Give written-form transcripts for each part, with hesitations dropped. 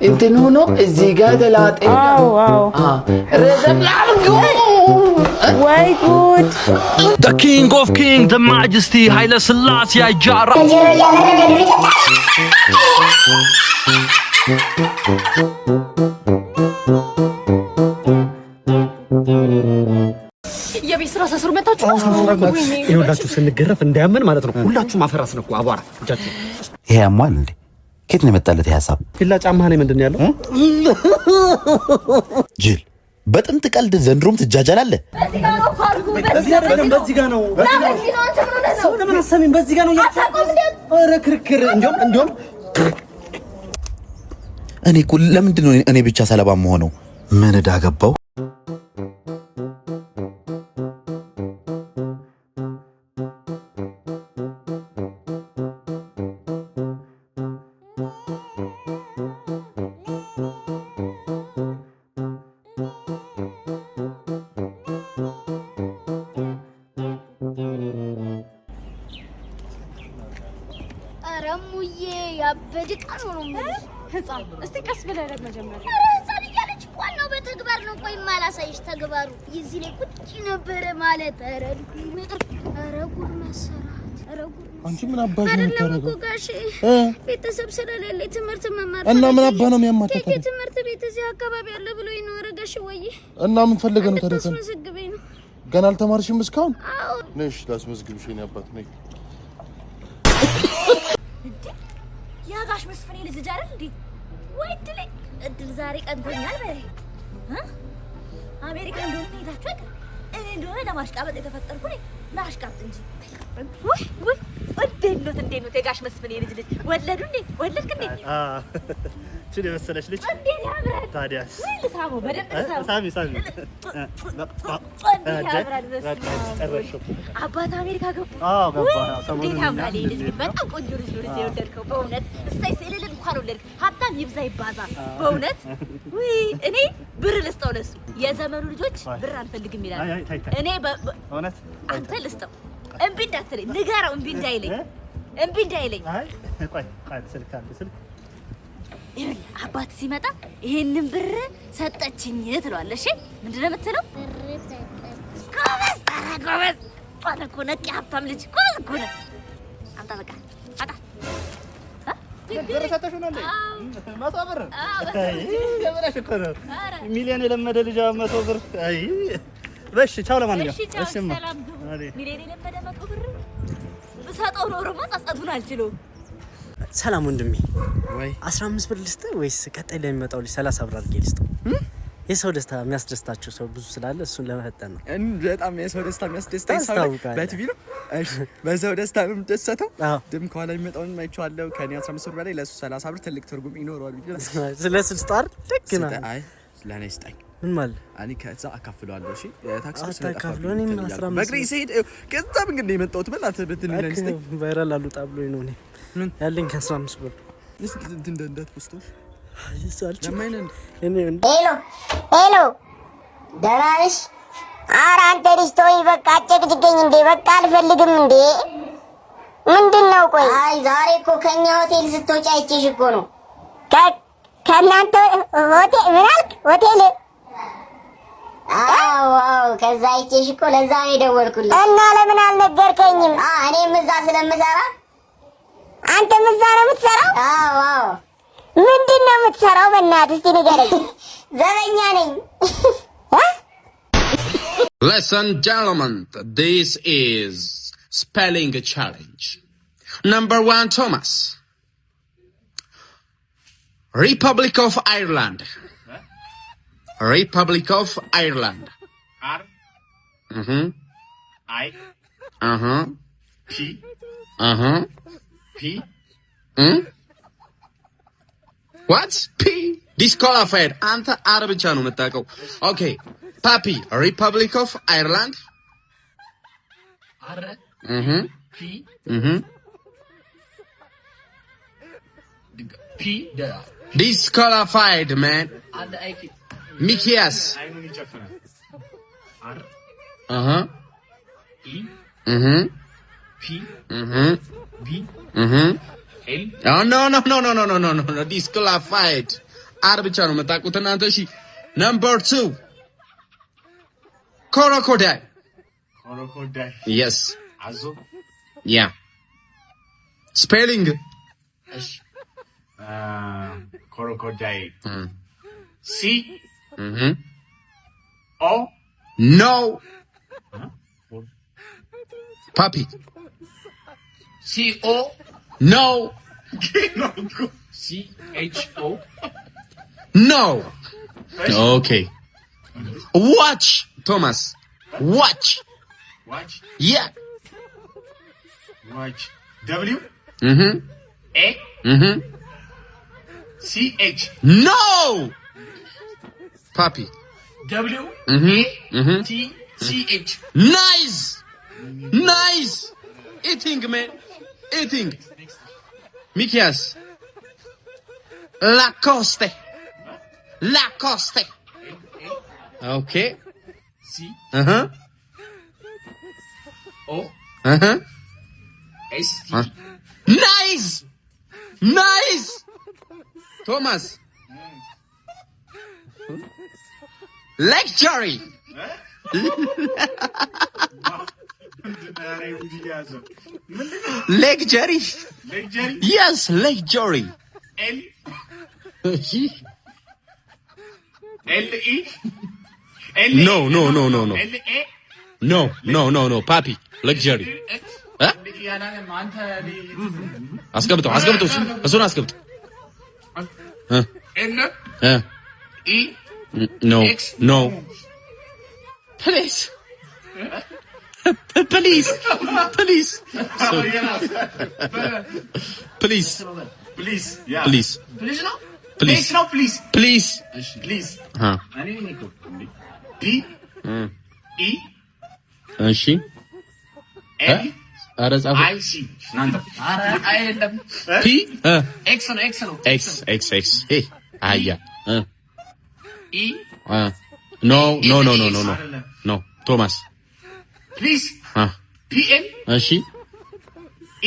እንትን ሆኖ እዚህ ጋር ተላጤ ረዘም ያርጉ ወይ ጉድ The king of king the majesty ኃይለ ሥላሴ ያጃራ የቤት ስራ ሰስሩ መጣችሁ ይኸውላችሁ ስንገረፍ እንዳያመን ማለት ነው ሁላችሁም አፈራስ ነው አቧራ እጃችሁ ይሄ ያሟል እንዴ ከየት ነው የመጣለት ሐሳብ ፊላ ጫማ ላይ ምንድነው ያለው ጅል በጥንት ቀልድ ዘንድሮም ትጃጃላለህ በዚህ ጋር ነው ሰው ለምን አሰሚን በዚህ ጋር ነው ኧረ ክርክር እንደውም እኔ እኮ ለምንድን ነው እኔ ብቻ ሰለባ የምሆነው ምን ዕዳ ገባው አረሙዬ ያበድቃሉ ነው ማለት ህፃን እስቲ ቀስ ብለህ መጀመሪያ ህፃን እያለች ዋናው በተግባር ነው ቆይ ማላሳይሽ ተግባሩ ይዚህ ላይ ቁጭ ነበር ማለት ኧረ ጉድ መሰራት ኧረ ጉድ አንቺ ምን አባሽ ነው የምታረገው ጋሼ ቤተሰብ ስለሌለ ትምህርት መማር እና ምን አባ ነው የሚያማታው ትምህርት ቤት እዚህ አካባቢ ያለ ብሎ ይኖር ጋሼ ወይ እና ምን ፈልገህ ነው ታደከም መስግበኝ ነው ገና አልተማርሽም እስካሁን አዎ ነሽ ላስመዝግብሽ የኔ አባት ነኝ ያጋሽ መስፍኔ ልጅ አይደል እንዴ ወይ እድል ዛሬ ቀንቶኛል በይ አሜሪካ እንደሆነ ሄዳችሁ እኔ እንደሆነ ለማሽቃበጥ የተፈጠርኩ ነኝ ላሽቃብጥ እንጂ ወይ እንዴት ነው የጋሽ መስፍኔ ልጅ ወለዱ እንዴ ወለድክ እንዴ እቺ የመሰለሽ ልጅ እንዴት ያምራል ታዲያስ ወይ ልሳሙ በደንብ ሳሚ አባት አሜሪካ ገቡ ገባ እንዴት ያምራል ልጅ በጣም ቆንጆ ልጅ ነው የወለድከው በእውነት እስታይ ስለሌለ እንኳን ወለድክ ሀብታም ይብዛ ይባዛ በእውነት ወይ እኔ ብር ልስጠው ለሱ የዘመኑ ልጆች ብር አንፈልግም ይላል እኔ በእውነት አንተ ልስጠው እምቢ እንዳትለኝ ንገረው እምቢ እንዳይለኝ ቆይ ስልክ አባት ሲመጣ ይሄንን ብር ሰጠችኝ ትለዋለሽ ምንድን ነው የምትለው ጎበዝ አረኮ ነቂ ሀብታም ልጅ ጎበዝ እኮ ነው አምጣ በቃ ብር ሰጠሽው ነው እንዴ ማሳበር ገበራሽ እኮ ነው ሚሊዮን የለመደ ልጅ 100 ብር አይ በሽ ቻው ለማንኛውም እሺማ ሚሊዮን የለመደ 100 ብር ብሰጠው ኖሮማ ጸጸቱን አልችለው ሰላም ወንድሜ ወይ 15 ብር ልስጥ ወይስ ቀጣይ ለሚመጣው ልጅ 30 ብር አድርጌ ልስጥ የሰው ደስታ የሚያስደስታቸው ሰው ብዙ ስላለ እሱን ለመፈጠን ነው በጣም የሰው ደስታ የሚያስደስታኝ ሰው በቲቪ ነው እሺ በሰው ደስታ ነው የምደሰተው ድም ከኋላ የሚመጣውን ማይቻለው ከኔ 15 ብር በላይ ለሱ 30 ብር ትልቅ ትርጉም ይኖረዋል ቢል ስለሱ ስጣር ልክ ነው አይ ለኔ ስጠኝ ምን ማለት አኒ ከዛ አካፍለዋለሁ እሺ ታክሲ ስለካፍሎኝ 15 በግሪ ሲሄድ ከዛ ምን እንደ የመጣሁት በላት በትንሽ ስጠኝ ቫይራል አሉ ጣብሎኝ ነው እኔ ምን ያለኝ 15 ብር እስኪ እንደት ወስቶሽ ይሳልች ለማይነን ሄሎ ደራሽ ኧረ አንተ ልጅ ተወኝ በቃ አጨቅጭቀኝ እንዴ በቃ አልፈልግም እንዴ ምንድነው ቆይ አይ ዛሬ እኮ ከኛ ሆቴል ስትወጪ አይቼሽ እኮ ነው ከእናንተ ሆቴል ምን አልክ ሆቴል አዎ ከዛ አይቼሽ እኮ ለዛ ነው የደወልኩልሽ እና ለምን አልነገርከኝም እኔም እዛ ስለምሰራ አንተም እዛ ነው የምትሰራው አዎ ምንድነው የምትሰራው በእናትህ እስቲ ንገረኝ ዘበኛ ነኝ Ladies and gentlemen, this is spelling challenge. Number 1, Thomas. Republic of Ireland. Republic of Ireland. R. I. P. P. What? P. Disqualified. Anta Arab chanu metakau. Okay. Papi. Republic of Ireland. R. P. P. Disqualified, man. Mikias. R. E. P. B. L. Oh, no. Disqualified. አር ብቻ ነው መጣቁት እናንተ እሺ number 2 crocodile yes አዞ yeah spelling እሺ crocodile C O no Papi C O no C H O no okay watch Thomas watch yeah watch W A C H no Papi W A T C H nice eating man eating Mikias Lacoste okay C O S T nice Thomas lecture lecture yes lecture L E no L A no Papi lecture አስገብተው እሱን አስገብተው N E no X no please please yeah please no please no please please እኔ እኮ P E እሺ L አረጻፉ I C ናንተ አይደለም P X ነው X hey አያ E no Thomas please P N እሺ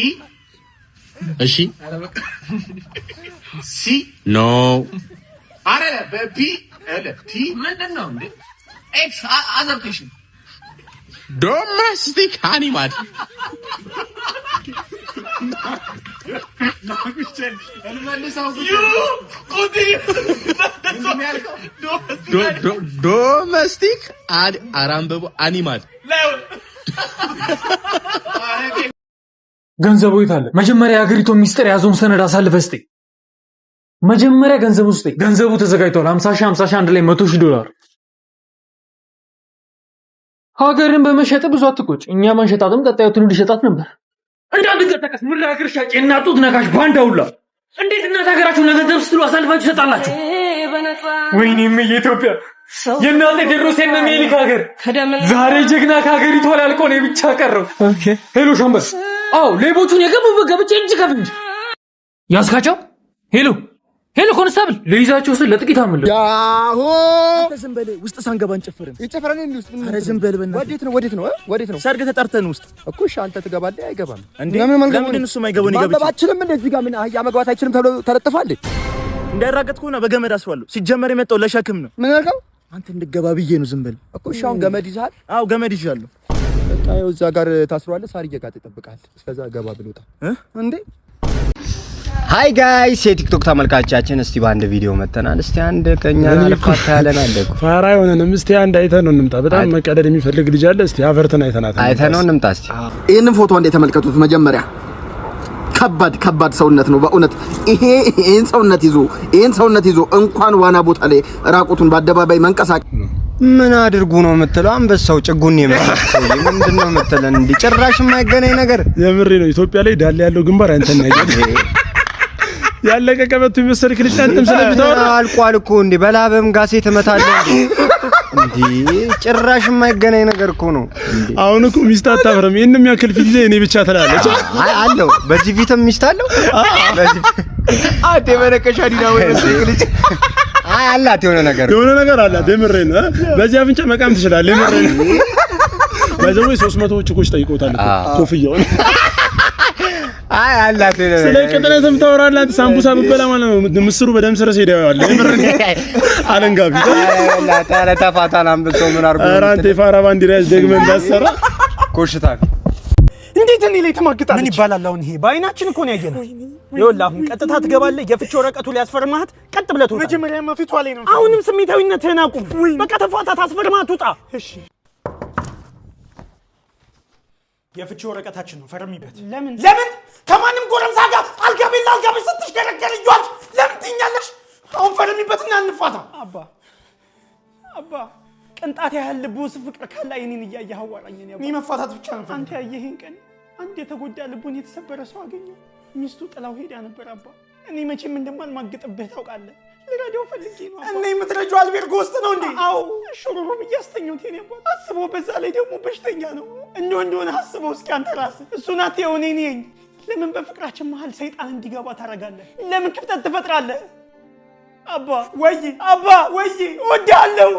E እሺ C no አረ በፒ አለ ቲ ምንድነው እንዴ X አዘርክሽ domestic animal domestic አራምበቡ animal ገንዘቡ ይታለ መጀመሪያ የሀገሪቱ ሚስጥር ያዘውን ሰነድ አሳልፈህ ስጠኝ። መጀመሪያ ገንዘቡ ስጠኝ። ገንዘቡ ተዘጋጅቷል። 50 ሺህ አንድ ላይ $100,000 ሀገርን በመሸጥ ብዙ አትቆጭ። እኛ ማንሸጣትም ቀጣዩ ትውልድ ይሸጣት ነበር። እንዳትቀጠቀስ ምን ለሀገር ሻጭ እናጡት ነካሽ ባንዳውላ እንዴት እናት ሀገራችሁ ለገንዘብ ስትሉ አሳልፋችሁ ትሰጣላችሁ? ወይኔም የኢትዮጵያ የእናቴ ቴዎድሮስ የነ ምኒልክ ሀገር ዛሬ ጀግና ከሀገሪቷ ላይ አልቆ ነው ብቻ ቀረው። ሄሎ ሻምበል፣ አዎ ሌቦቹን የገቡበት ገብቼ እጅ ከፍንጅ ያስካቸው። ሄሎ ኮንስታብል፣ ለይዛቸው ስል ለጥቂት አመለጡ። ያሆ ዝም በል ውስጥ ሳንገባ እንጨፍርን። ይጨፍራን እንዴ ውስጥ ምን? ኧረ ዝም በል በእናትህ። ወዴት ነው? ሰርግ ተጠርተን ውስጥ እኮ። እሺ አንተ ትገባለህ? አይገባም እንዴ? ለምን እሱ ማይገባው ነው? ይገባል አችልም እንዴ? እዚህ ጋር ምን አህያ መግባት አይችልም ተብሎ ተለጥፋል። እንዳይራገጥ ከሆነ በገመድ አስሯለሁ። ሲጀመር የመጣው ለሸክም ነው። ምን አልከው? አንተ እንድገባ ብዬ ነው። ዝም በል እኮ። እሺ አሁን ገመድ ይዘሃል? አዎ ገመድ ይዣለሁ። በቃ ይኸው እዛ ጋር ታስሯል። ሳር እየጋጠ ይጠብቃል። እስከዛ ገባ ብሎታ እንዴ። ሃይ ጋይስ የቲክቶክ ተመልካቾቻችን፣ እስቲ በአንድ ቪዲዮ መተናል። እስቲ አንድ ከኛ አልፋታ ያለን አለ እኮ ፋራ የሆነንም እስቲ አንድ አይተን ነው እንምጣ። በጣም መቀደድ የሚፈልግ ልጅ አለ። እስቲ አፈርተን አይተን ነው እንምጣ። እስቲ ይሄንን ፎቶ አንዴ ተመልከቱት። መጀመሪያ ከባድ ሰውነት ነው በእውነት። ይሄን ሰውነት ይዞ እንኳን ዋና ቦታ ላይ ራቁቱን በአደባባይ መንቀሳቀስ ምን አድርጉ ነው የምትለው? አንበሳው ጭጉን የመሰለው ምንድነው የምትለን? እንዴ ጭራሽ የማይገናኝ ነገር። የምሬ ነው። ኢትዮጵያ ላይ ዳለ ያለው ግንባር አንተና ያለቀ ቀበቱ ይመስል ክርስቲያንም ስለሚታወራ አልቋል እኮ እንዴ። በላበም ጋሴ ተመታለህ እንዴ? ጭራሽ የማይገናኝ ነገር እኮ ነው እንዴ። አሁን እኮ ሚስት አታፍርም። ይሄንም ያክል ፊት እኔ ብቻ ትላለች። አይ አለው በዚህ ፊትም ሚስት አለው። በዚህ አዴ በረከሻ ዲና ወይ ልጅ አይ አላት የሆነ ነገር አላት። የምሬ ነው። በዚህ አፍንጫ መቃም ትችላለህ። የምሬ ነው። በዚህ 300 ጭቆች ጠይቆታል ኮፍያውን አይ አላት ስለ ቅጥነትም ታወራለህ አንተ ሳምቡሳ ብበላ ማለት ነው ምስሩ በደም ስር ሲዳው ያለ ይብርኝ አለንጋቢ ታረ ተፋታን አንብሶ ምን አርጎ አራንቴ ፋራ ባንዲራ ደግመህ እንዳሰራ ኮሽታ እንዴት እኔ ላይ ተማግጣለች ምን ይባላል አሁን ይሄ በአይናችን እኮ ነው ያየነው ይኸውልህ አሁን ቀጥታ ትገባለህ የፍቺ ወረቀቱ ሊያስፈርማት ቀጥ ብለህ ትወጣ መጀመሪያማ ፊቷ ላይ ነው አሁንም ስሜታዊነትህን አቁም በቃ ተፋታ ታስፈርማት ውጣ እሺ የፍቺ ወረቀታችን ነው ፈርሚበት ለምን ከማንም ጎረምሳ ጋር አልጋቤላ ስትሽከረከር ይዟል ለምን ትኛለሽ አሁን ፈርሚበትና እንፋታ አባ ቅንጣት ያህል ልቡ ፍቅር ካለ እኔን እያየህ አዋራኝ ነው መፋታት ብቻ ነው አንተ ያየህን ቀን አንድ የተጎዳ ልቡን የተሰበረ ሰው አገኘው ሚስቱ ጥላው ሄዳ ነበር አባ እኔ መቼም እንደማልማግጥብህ ታውቃለህ ልረዳው ፈልጌ ነው እኔ የምትረጂው አልቤርጎ ውስጥ ነው እንዴ አዎ ሹሩሩ ብያስተኛውት የኔ አባ አስበው በዛ ላይ ደግሞ በሽተኛ ነው እንደሆነ አስበው እስኪ አንተ ራስህ እሱን አትየው እኔ ነኝ ለምን በፍቅራችን መሃል ሰይጣን እንዲገባ ታረጋለህ ለምን ክፍተት ትፈጥራለህ አባ ወይ ወዳለው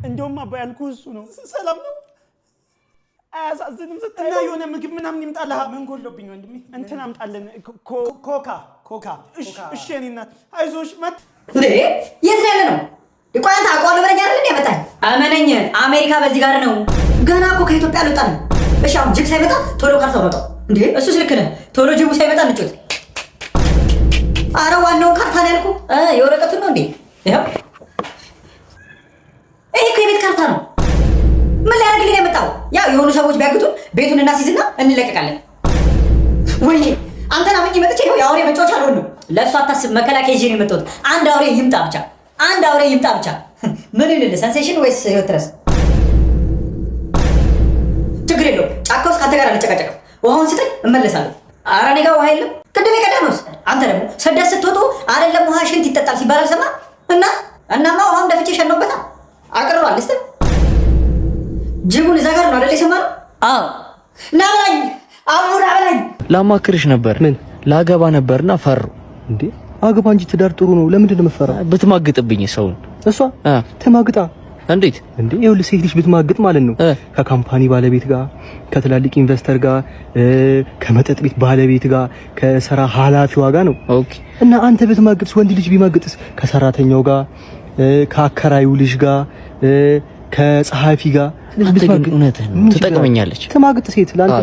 እንደውም አባ ያልኩህ እሱ ነው ሰላም ነው አያሳዝንም ስታይ እና የሆነ ምግብ ምናምን ይምጣልህ ምን ጎሎብኝ ወንድሜ እንትን አምጣለን ኮካ እሺ እኔ እናት አይዞሽ መጥ እንዴ የት ያለ ነው ይቆያታ አቋለ በረኛ አይደል እንዴ መጣኝ አመነኝ አሜሪካ በዚህ ጋር ነው ገና እኮ ከኢትዮጵያ አልወጣም እሺ አሁን ጅብ ሳይመጣ ቶሎ ካርታው መጣው እንዴ እሱስ ልክ ነህ ቶሎ ጅቡ ሳይመጣ እንጮት አረ ዋናው ካርታ ነው ያልኩ የወረቀቱ ነው እንዴ ይሄ የቤት ካርታ ነው ምን ሊያደርግልኝ ነው የመጣው ያው የሆኑ ሰዎች ቢያግቱን ቤቱን እናስይዝና እንለቀቃለን ወይ አንተና ምን ይመጣች ይሄው ያውሬ መጫወቻ አልሆንም ለእሱ አታስብ መከላከያ ይዤ ነው የመጣሁት አንድ አውሬ ይምጣ ብቻ ምን ይልል ሴንሴሽን ወይስ ህይወት ድረስ ችግር የለውም ጫካ ውስጥ ካንተ ጋር አልጨቃጨቅም ውሃውን ስጠኝ እመለሳለሁ ኧረ እኔ ጋር ውሃ የለም ቅድም የቀዳነውስ አንተ ደግሞ ስደት ስትወጡ አይደለም ውሃ ሽንት ይጠጣል ሲባል አልሰማ እናማ ውሃውን ደፍቼ ሸኖበታል አቅርሯል እስቲ ጅቡን እዛ ጋር ነው አይደል የሰማነው አዎ ናብላኝ አብራብላኝ ላማክርሽ ነበር ምን ላገባ ነበርና ፈሩ እንዴ አገባ እንጂ ትዳር ጥሩ ነው ለምንድን ነው የምትፈራው ብትማግጥብኝ ሰውን እሷ ተማግጣ እንዴት እንዴ ይኸውልህ ሴት ልጅ ብትማግጥ ማለት ነው ከካምፓኒ ባለቤት ጋር ከትላልቅ ኢንቨስተር ጋር ከመጠጥ ቤት ባለቤት ጋር ከሰራ ኃላፊዋ ጋር ነው ኦኬ እና አንተ ብትማግጥስ ወንድ ልጅ ቢማግጥስ ከሰራተኛው ጋር ከአከራዩ ልጅ ጋር ከጸሐፊ ጋር ትጠቅመኛለች ተማግጥ ሴት ላንተ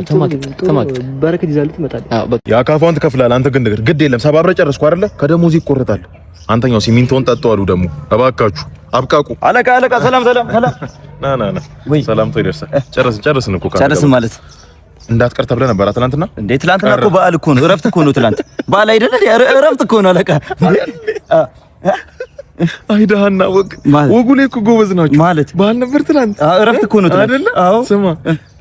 ተማግጥ በረከት ይዛል ትመጣለች ያካፋውን ትከፍላለህ አንተ ግን ግድ የለም ሰባብረ ጨረስኩ አይደለ ከደሞዝ ይቆርጣል አንተኛው ሲሚንቶን ጠጣው አሉ ደግሞ እባካችሁ አብቃቁ አለቃ ሰላም ና ሰላም ይደርሳል ጨረስን እኮ ጨረስን ማለት እንዳትቀር ተብለ ነበር አትላንትና እንዴ ትላንትና እኮ በዓል እኮ ነው እረፍት እኮ ነው ትላንት በዓል አይደለ እረፍት እኮ ነው አለቃ አይዳህና ወጉ ላይ እኮ ጎበዝ ናችሁ ማለት በዓል ነበር ትላንት እረፍት እኮ ነው አይደለ አዎ ስማ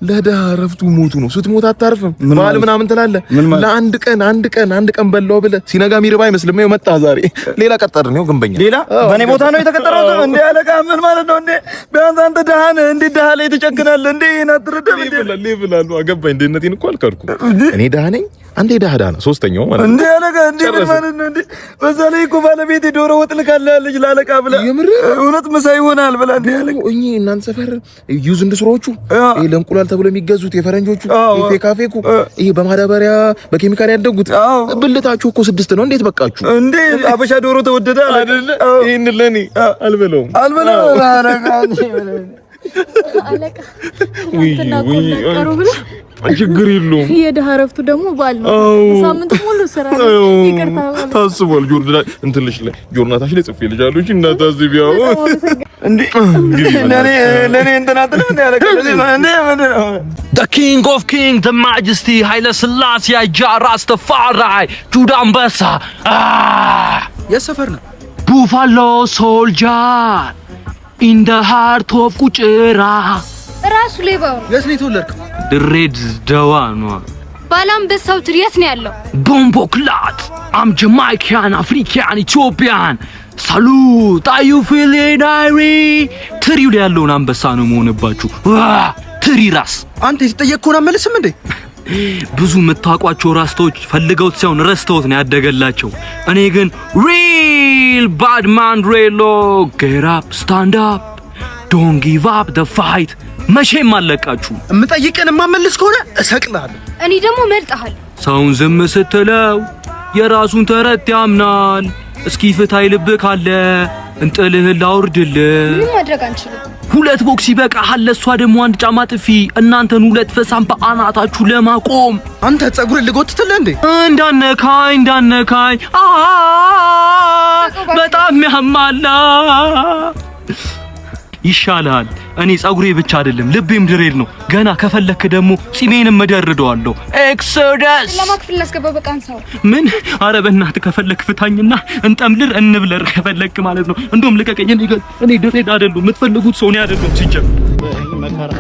ለደሃ እረፍቱ ሞቱ ነው ስትሞት አታርፍም በዓል ምናምን ትላለህ ለአንድ ቀን በላው ብለህ ሲነጋ ሚርባ አይመስልም ይኸው መጣ ዛሬ ሌላ ቀጠር ነው ግንበኛ ሌላ በኔ ቦታ ነው የተቀጠረው እንዴ አለቃ ምን ማለት ነው እንዴ ቢያንስ አንተ ደሃ ነህ እንዴ ደሃ ላይ ተጨክናለህ እንዴ እናትረደም እንዴ ይብላሉ አገባኝ እንደነቴን እኮ አልከድኩም እኔ ደሃ ነኝ አንዴ ደሃ ነው ሶስተኛው ማለት እንዴ አለቃ እንዴ ማለት ነው እንዴ በዛ ላይ እኮ ባለቤቴ ዶሮ ወጥ ልካለች ላለቃ ብላ እውነት መሳይ ይሆናል ብላ እንዴ አለቃ እኚ እናንተ ሰፈር ዩዝ እንድስሮቹ ይሄ ለእንቁላል ተብሎ የሚገዙት የፈረንጆቹ ፌካፌኩ ይሄ በማዳበሪያ በኬሚካል ያደጉት ብልታችሁ እኮ 6 ነው እንዴት በቃችሁ እንዴ አበሻ ዶሮ ተወደደ አይደለ ይሄን ለኔ አልበለውም አለቃ ተናቆለቀሩ ብለ ችግር የለውም የደሃ እረፍቱ ደግሞ ባል ነው ሳምንት ሙሉ ስራ ይቅርታ ታስቧል ጆርናታሽ ላይ ጽፌ ልጃለሁ እንጂ እንዳታስቢያው እንዴ ለኔ እንተናጥለም እንዴ አለቃ The King of Kings, the Majesty, Haile Selassie, Jah Rastafari, Judah Ambassa. የሰፈር ነው Buffalo soldier in the heart of ቁጭራ ራሱ ሌባው የት ነው የተወለድከው ድሬዳዋ ነው ባላምበሳው የት ነው ያለው Bombo Clat, I'm Jamaican, African, Ethiopian. Salute, are you feeling irie? ትሪው ላይ ያለውን አንበሳ ነው መሆንባችሁ ትሪ ራስ አንተ የተጠየቅከውን አመለስም እንዴ ብዙ የምታውቋቸው ራስቶች ፈልገውት ሳይሆን ረስተውት ነው ያደገላቸው እኔ ግን real bad man relo get up stand up don't give up the fight መቼም አለቃችሁ። እምጠይቅን ማመልስ ከሆነ እሰቅልሃለሁ። እኔ ደግሞ መልጣለሁ። ሰውን ዝም ስትለው የራሱን ተረት ያምናል። እስኪ ፍታይ ልብ ካለ እንጥልህን ላውርድልህ። ምን ማድረግ አንችልም። 2 ቦክስ ይበቃሃል። ለሷ ደግሞ 1 ጫማ ጥፊ። እናንተን 2 ፈሳም በአናታችሁ ለማቆም። አንተ ጸጉር ልጎትትልህ እንዴ? እንዳነካኝ በጣም ያማላ። ይሻላል። እኔ ጸጉሬ ብቻ አይደለም ልቤም ድሬድ ነው። ገና ከፈለክ ደግሞ ጺሜንም መደርደዋለሁ። ኤክሶደስ ለማክፍል ላስገባው በቃ አንሳው። ምን? ኧረ በእናትህ ከፈለክ ፍታኝና እንጠምልር እንብለር ከፈለክ ማለት ነው። እንደውም ልቀቀኝ። እኔ ድሬድ አይደለም የምትፈልጉት ሰው ነው አይደለም ሲጀም መከራ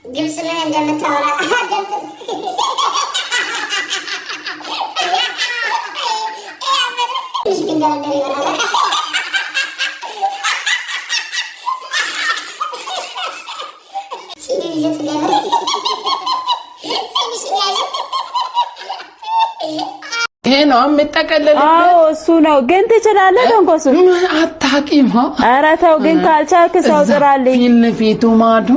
ግብጽ ላይ እንደምታወራ ይሄ ነው የምጠቀለልበት። አዎ እሱ ነው። ግን ትችላለህ ተንኮሱ? ምን አታውቂም? ኧረ ተው ግን ካልቻልክ ሰው ጥራልኝ። ፊት ለፊቱ ማዶ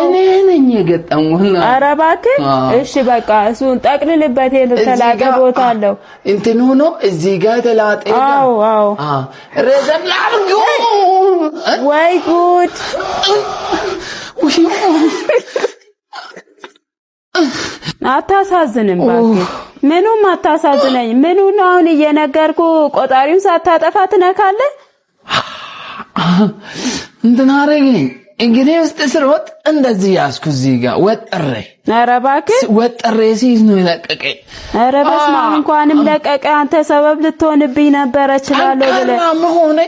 እኔ ነኝ የገጠምኩት። ኧረ እባክህ እሺ በቃ እሱን ጠቅልልበት። የተላጠ ቦታ አለው እንትን ሆኖ እዚህ ጋር ተላጠ። አዎ ረዘም ላርጉ። ወይ ጉድ! አታሳዝንም እባክህ። ምኑም አታሳዝነኝ። ምኑን አሁን እየነገርኩ ቆጣሪውን ሳታጠፋ ትነካለህ? እንትን አደረገኝ። እንግዲህ ውስጥ ስሮጥ እንደዚህ ያዝኩ እዚህ ጋር ወጥሬ። ኧረ እባክህ ወጥሬ ሲይዝ ነው የለቀቀኝ። ኧረ በስመ አብ! እንኳንም ለቀቀ። አንተ ሰበብ ልትሆንብኝ ነበረ እችላለሁ ብለህ መሆኔ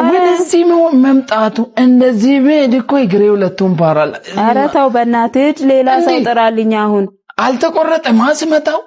ወደዚህ መምጣቱ እንደዚህ ብሄድ እኮ እግሬ ሁለቱም ፓራል። ኧረ ተው በእናትህ ሌላ ሰው ጥራልኝ። አሁን አልተቆረጠም አስመጣው